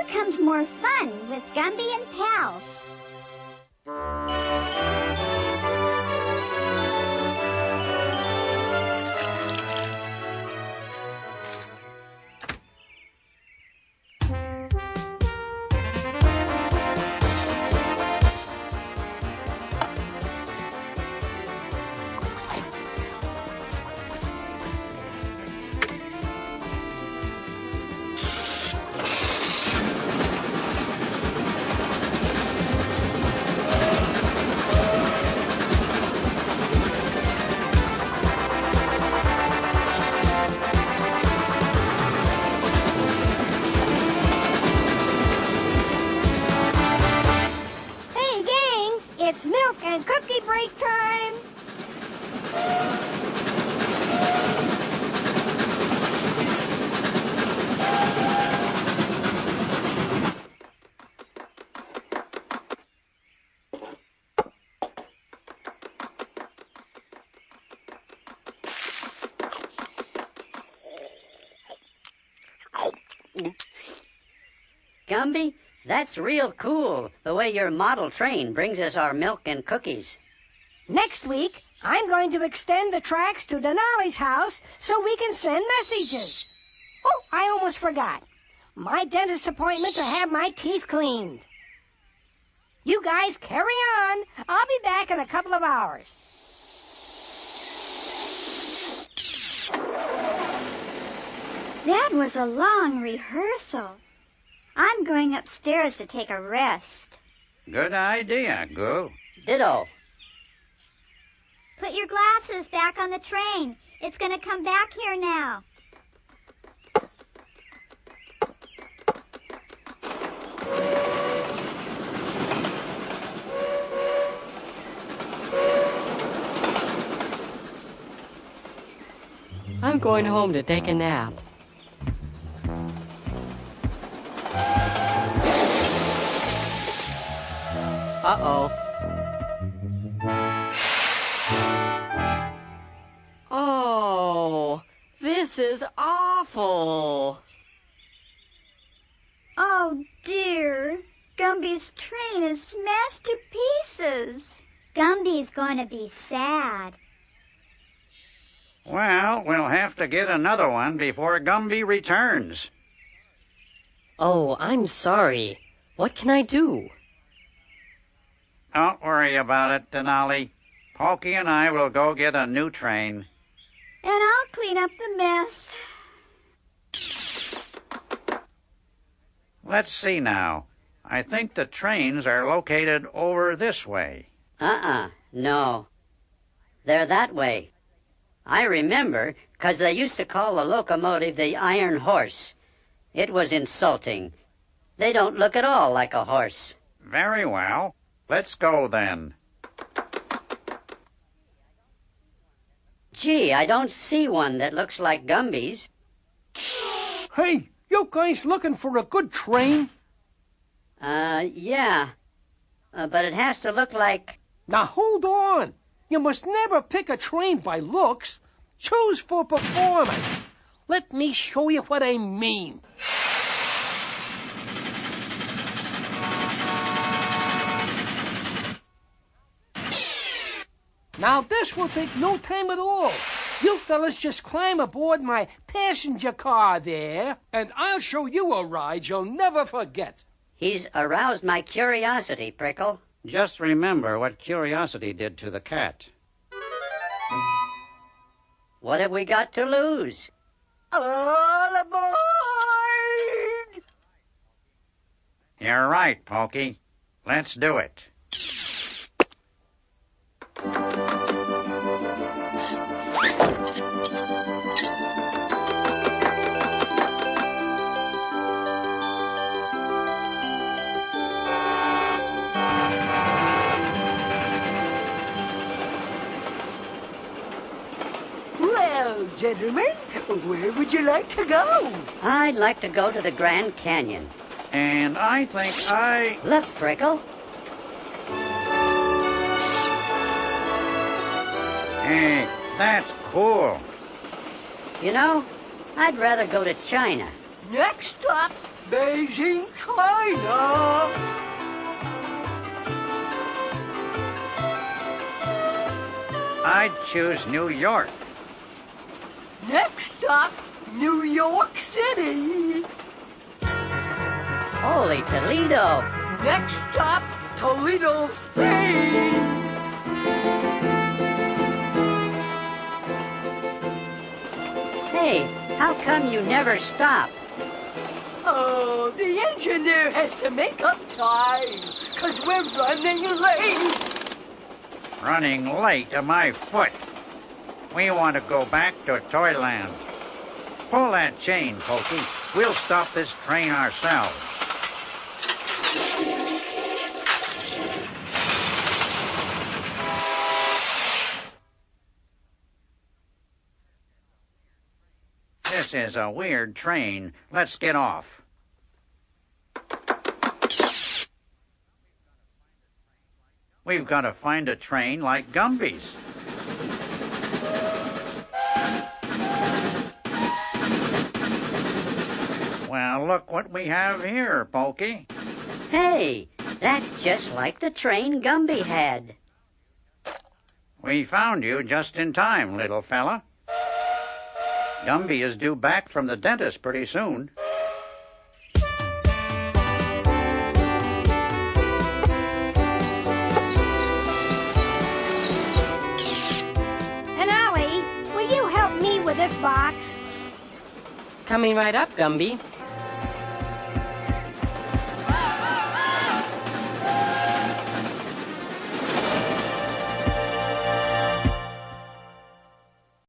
here comes more fun with Gumby and Pals. It's milk and cookie break time. Gumby, that's real cool, the way your model train brings us our milk and cookies. Next week, I'm going to extend the tracks to Denali's house so we can send messages. Oh, I almost forgot. My dentist appointment to have my teeth cleaned. You guys carry on. I'll be back in a couple of hours. That was a long rehearsal. I'm going upstairs to take a rest. Good idea, Goo. Ditto. Put your glasses back on the train. It's going to come back here now. I'm going home to take a nap. Uh-oh. Oh, this is awful. Oh, dear. Gumby's train is smashed to pieces. Gumby's going to be sad. Well, we'll have to get another one before Gumby returns. Oh, I'm sorry. What can I do? Don't worry about it, Denali. Pokey and I will go get a new train. And I'll clean up the mess. Let's see now. I think the trains are located over this way. No. They're that way. I remember, 'cause they used to call the locomotive the Iron Horse. It was insulting. They don't look at all like a horse. Very well. Let's go then. Gee, I don't see one that looks like Gumby's. Hey, you guys looking for a good train? Yeah. But it has to look like... Now hold on. You must never pick a train by looks. Choose for performance. Let me show you what I mean. Now this will take no time at all. You fellas just climb aboard my passenger car there, and I'll show you a ride you'll never forget. He's aroused my curiosity, Prickle. Just remember what curiosity did to the cat. What have we got to lose? All aboard! You're right, Pokey. Let's do it. Well, gentlemen, where would you like to go? I'd like to go to the Grand Canyon. And I think Look, Prickle. Hey, that's cool. You know, I'd rather go to China. Next stop, Beijing, China. I'd choose New York. Next stop, New York City. Holy Toledo! Next stop, Toledo, Spain. Hey, how come you never stop? Oh, the engineer has to make up time, 'cause we're running late. Running late to my foot. We want to go back to Toyland. Pull that chain, Pokey. We'll stop this train ourselves. This is a weird train. Let's get off. We've got to find a train like Gumby's. Well, look what we have here, Pokey. Hey, that's just like the train Gumby had. We found you just in time, little fella. Gumby is due back from the dentist pretty soon. And Allie, will you help me with this box? Coming right up, Gumby.